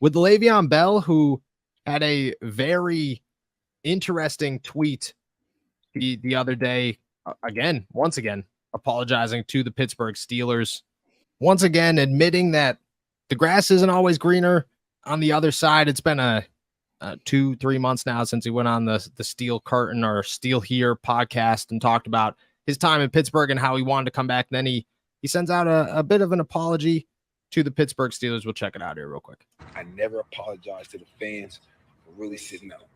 with Le'Veon Bell, who had a very interesting tweet the other day, once again, apologizing to the Pittsburgh Steelers, once again admitting that the grass isn't always greener on the other side. It's been a 2-3 months now since he went on the Steel Curtain or Steel Here podcast and talked about his time in Pittsburgh and how he wanted to come back. Then he sends out a bit of an apology to the Pittsburgh Steelers. We'll check it out here real quick. I never apologize to the fans for really sitting out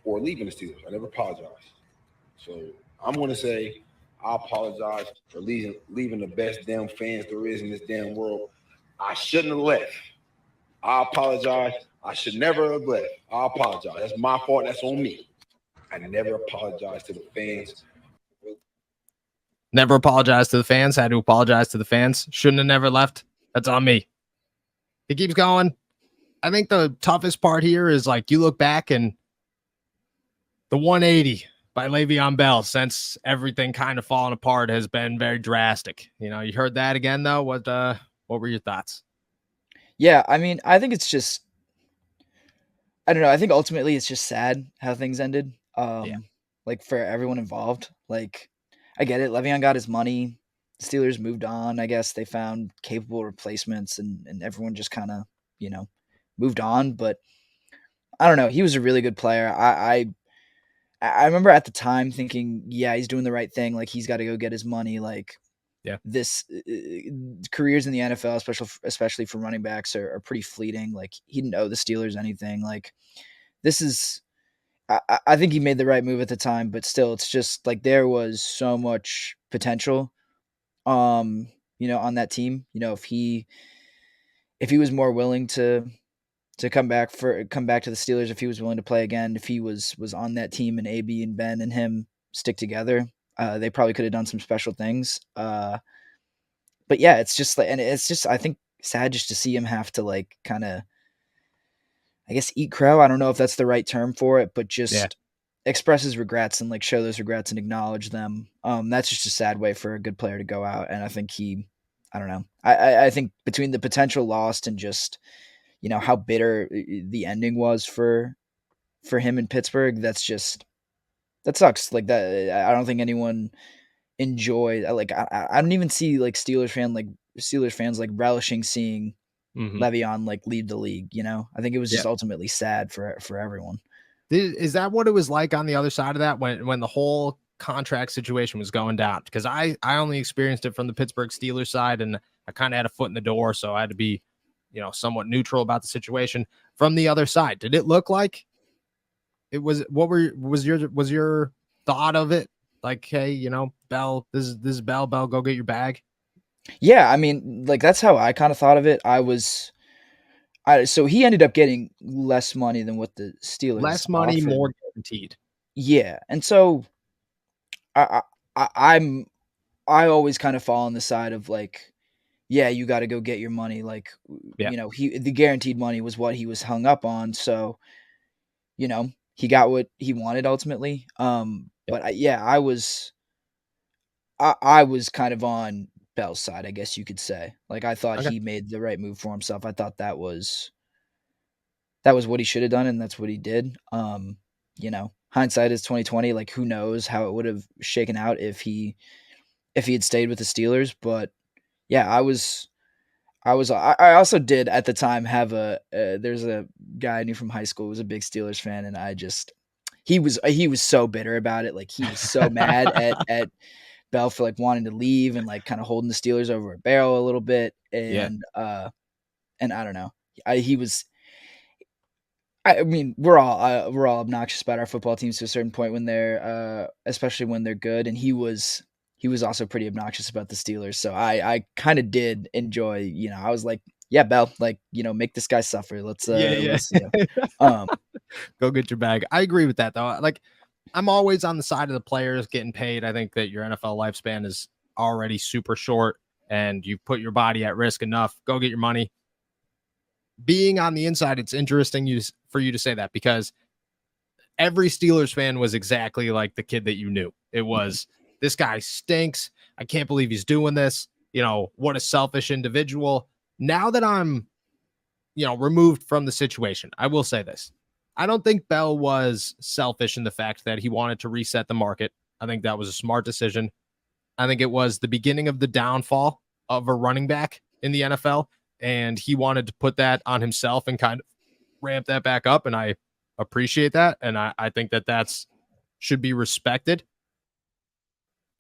or leaving the Steelers. I never apologize. So I'm going to say I apologize for leaving the best damn fans there is in this damn world. I shouldn't have left. I apologize. I should never have left. I apologize. That's my fault. That's on me. I never apologize to the fans. Never apologized to the fans. Had to apologize to the fans. Shouldn't have never left. That's on me. He keeps going. I think the toughest part here is like you look back and the 180 by Le'Veon Bell since everything kind of fallen apart has been very drastic. You know, you heard that again though. What were your thoughts? Yeah, I mean, I think it's just, I don't know. I think ultimately it's just sad how things ended. Like for everyone involved. Like, I get it. Le'Veon got his money. The Steelers moved on. I guess they found capable replacements, and everyone just kind of, moved on. But I don't know. He was a really good player. I remember at the time thinking, yeah, he's doing the right thing. Like he's got to go get his money. Like, this careers in the NFL, especially for running backs, are pretty fleeting. Like he didn't owe the Steelers anything. Like this is, I think he made the right move at the time, but still, it's just like there was so much potential, on that team. If he was more willing to come back to the Steelers, if he was willing to play again, if he was on that team and AB and Ben and him stick together, they probably could have done some special things. But yeah, it's just like, and it's just, I think, sad just to see him have to like kind of, I guess, eat crow. I don't know if that's the right term for it, but just express his regrets and like show those regrets and acknowledge them. That's just a sad way for a good player to go out. And I think I don't know. I think between the potential lost and just, how bitter the ending was for him in Pittsburgh, that sucks. Like that, I don't think anyone enjoyed. Like I don't even see like Steelers fans like relishing seeing Le'Veon like leave the league. I think it was just ultimately sad for everyone. Is that what it was like on the other side of that when the whole contract situation was going down? Because I only experienced it from the Pittsburgh Steelers side, and I kind of had a foot in the door, so I had to be, somewhat neutral about the situation. From the other side, did it look like it was? Was your thought of it like, hey, Bell, this is Bell, go get your bag? Yeah, I mean, like that's how I kind of thought of it. So he ended up getting less money than what the Steelers money, offered. more guaranteed. Yeah, and so I always kind of fall on the side of like, yeah, you got to go get your money. Like, the guaranteed money was what he was hung up on. So, he got what he wanted ultimately. But I was kind of on Bell's side, I guess you could say. Like I thought he made the right move for himself. I thought that was what he should have done, and that's what he did. Hindsight is 2020. Like who knows how it would have shaken out if he had stayed with the Steelers. But yeah, I also did at the time have there's a guy I knew from high school who was a big Steelers fan, and he was so bitter about it. Like he was so mad at Bell for like wanting to leave and like kind of holding the Steelers over a barrel a little bit. And I don't know. I mean, we're all obnoxious about our football teams to a certain point when they're, especially when they're good. And he was also pretty obnoxious about the Steelers. So I kind of did enjoy, I was like, yeah, Bell, like, make this guy suffer. Let's go get your bag. I agree with that though. Like I'm always on the side of the players getting paid. I think that your NFL lifespan is already super short and you've put your body at risk enough. Go get your money. Being on the inside, it's interesting for you to say that because every Steelers fan was exactly like the kid that you knew. It was, this guy stinks. I can't believe he's doing this. What a selfish individual. Now that I'm removed from the situation, I will say this. I don't think Bell was selfish in the fact that he wanted to reset the market. I think that was a smart decision. I think it was the beginning of the downfall of a running back in the NFL, and he wanted to put that on himself and kind of ramp that back up, and I appreciate that, and I think that that's should be respected.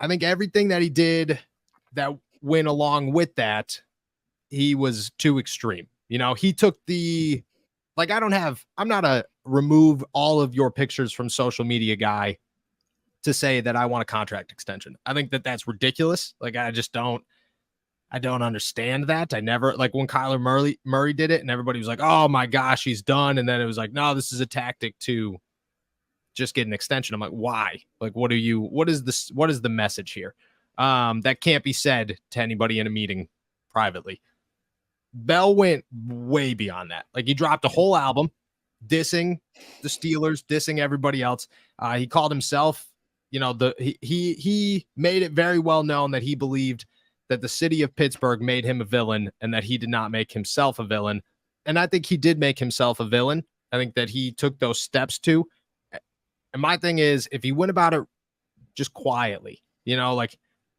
I think everything that he did that went along with that, he was too extreme. He took the I'm not a remove all of your pictures from social media guy to say that I want a contract extension. I think that that's ridiculous. Like I don't understand that. I never like when Kyler Murray did it and everybody was like, "Oh my gosh, he's done." And then it was like, "No, this is a tactic to just get an extension." I'm like, "Why? Like what is the message here?" That can't be said to anybody in a meeting privately. Bell went way beyond that. Like he dropped a whole album dissing the Steelers, dissing everybody else. He called himself, he made it very well known that he believed that the city of Pittsburgh made him a villain and that he did not make himself a villain. And I think he did make himself a villain. I think that he took those steps too. And my thing is, if he went about it just quietly,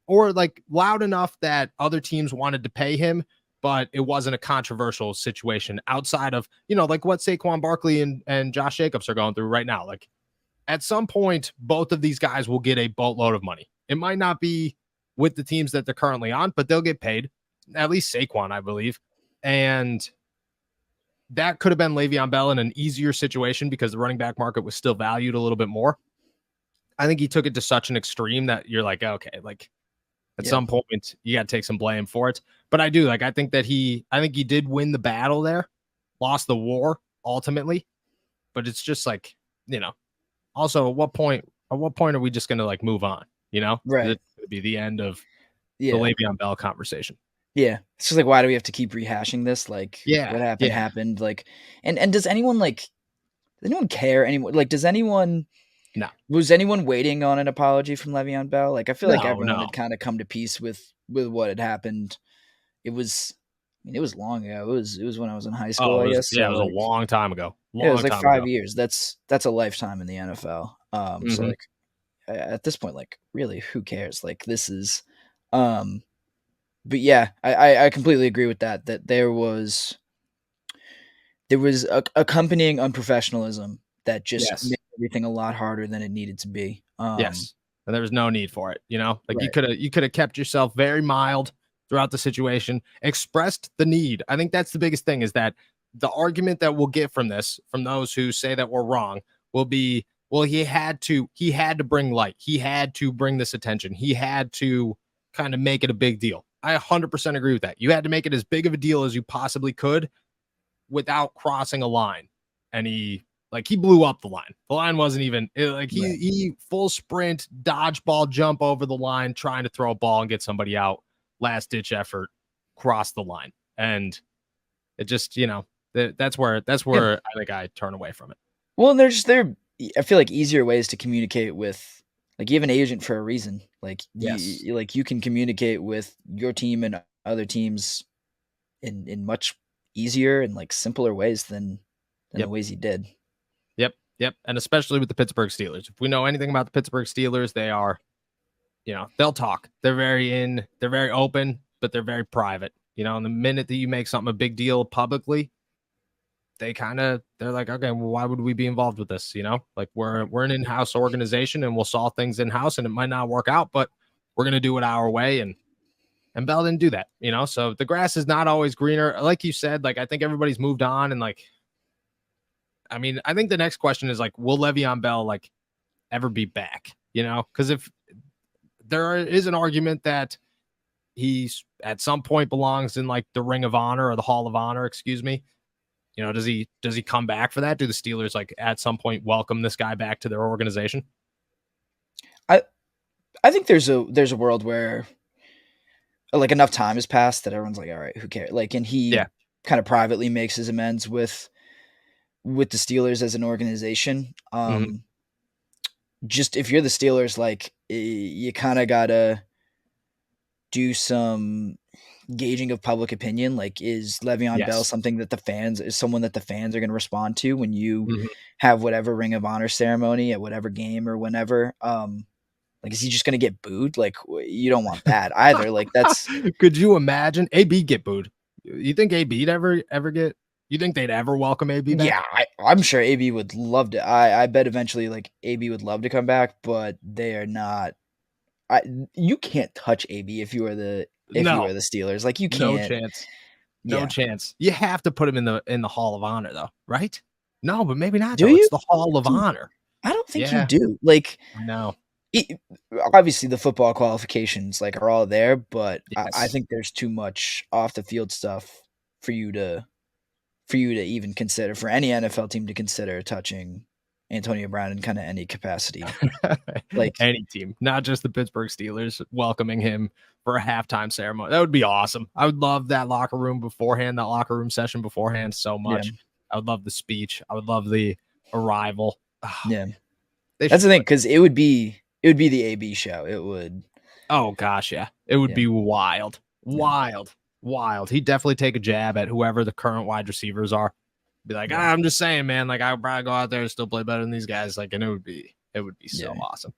or loud enough that other teams wanted to pay him, but it wasn't a controversial situation outside of, like what Saquon Barkley and Josh Jacobs are going through right now. Like at some point, both of these guys will get a boatload of money. It might not be with the teams that they're currently on, but they'll get paid, at least Saquon, I believe. And that could have been Le'Veon Bell in an easier situation because the running back market was still valued a little bit more. I think he took it to such an extreme that you're like, okay, like at some point you got to take some blame for it. But I do I think he did win the battle there, lost the war ultimately. But it's just like, also at what point are we just going to move on? Right. It would be the end of the Le'Veon Bell conversation. Yeah. It's just like, why do we have to keep rehashing this? Like, what happened? Like, and does anyone care anymore? Like, does anyone, no, was anyone waiting on an apology from Le'Veon Bell? Like, I feel like everyone had kind of come to peace with what had happened. It was long ago. It was when I was in high school, I guess. Yeah, it was a long time ago. It was like 5 years. That's a lifetime in the NFL. So like at this point, like really, who cares? Like this is, but yeah, I completely agree with that. That there was accompanying unprofessionalism that just made everything a lot harder than it needed to be. Yes, and there was no need for it. Right. You could have kept yourself very mild throughout the situation, expressed the need. I think that's the biggest thing is that the argument that we'll get from this, from those who say that we're wrong, will be, well, he had to bring light. He had to bring this attention. He had to kind of make it a big deal. I 100% agree with that. You had to make it as big of a deal as you possibly could without crossing a line. And he blew up the line. The line wasn't even he full sprint, dodgeball jump over the line, trying to throw a ball and get somebody out. Last ditch effort, cross the line. And it just, that's where I think I turn away from it. Well, I feel like easier ways to communicate with, like you have an agent for a reason. Like you can communicate with your team and other teams in much easier and like simpler ways than the ways he did. Yep. And especially with the Pittsburgh Steelers. If we know anything about the Pittsburgh Steelers, they are, they'll talk. They're very open, but they're very private. And the minute that you make something a big deal publicly, they're like, okay, well, why would we be involved with this? Like we're an in-house organization and we'll solve things in-house and it might not work out, but we're going to do it our way. And Bell didn't do that, so the grass is not always greener. Like you said, like, I think everybody's moved on. And I think the next question is like, will Le'Veon Bell ever be back? Because if there is an argument that he's at some point belongs in the Ring of Honor or the Hall of Honor, excuse me. Does he come back for that? Do the Steelers at some point welcome this guy back to their organization? I think there's a world where enough time has passed that everyone's like, all right, who cares? And he kind of privately makes his amends with the Steelers as an organization. Just if you're the Steelers, you kind of gotta do some gauging of public opinion. Like, is Le'Veon Bell Yes. someone that the fans are going to respond to when you Mhm. have whatever Ring of Honor ceremony at whatever game or whenever? Like, is he just going to get booed? Like, you don't want that either. Like, that's Could you imagine AB get booed? You think AB'd ever get? You think they'd ever welcome AB back? yeah. I'm sure AB would love to. I bet eventually, like, AB would love to come back, but they are not. You can't touch AB if you are the No, Steelers. Like, you no can't. chance. No Yeah. chance. You have to put him in the Hall of Honor, though, right? No, but maybe not. Do Though you? it's the Hall of Dude, Honor. I don't think you Yeah, do. Like, I know. obviously the football qualifications like are all there, but I Yes. think there's too much off the field stuff for you to even consider, for any NFL team to consider touching Antonio Brown in kind of any capacity. Like, Any team, not just the Pittsburgh Steelers, welcoming him for a halftime ceremony. That would be awesome. I would love that locker room beforehand, that locker room session beforehand so much. Yeah. I would love the speech. I would love the arrival. yeah, They that's the should thing, put- because it would be the AB show. It would. Oh gosh, yeah. It would Yeah. be wild. Wild. He'd definitely take a jab at whoever the current wide receivers are. Be like, Yeah. I'm just saying, man, like I would probably go out there and still play better than these guys. Like, and it would be so Yeah. awesome.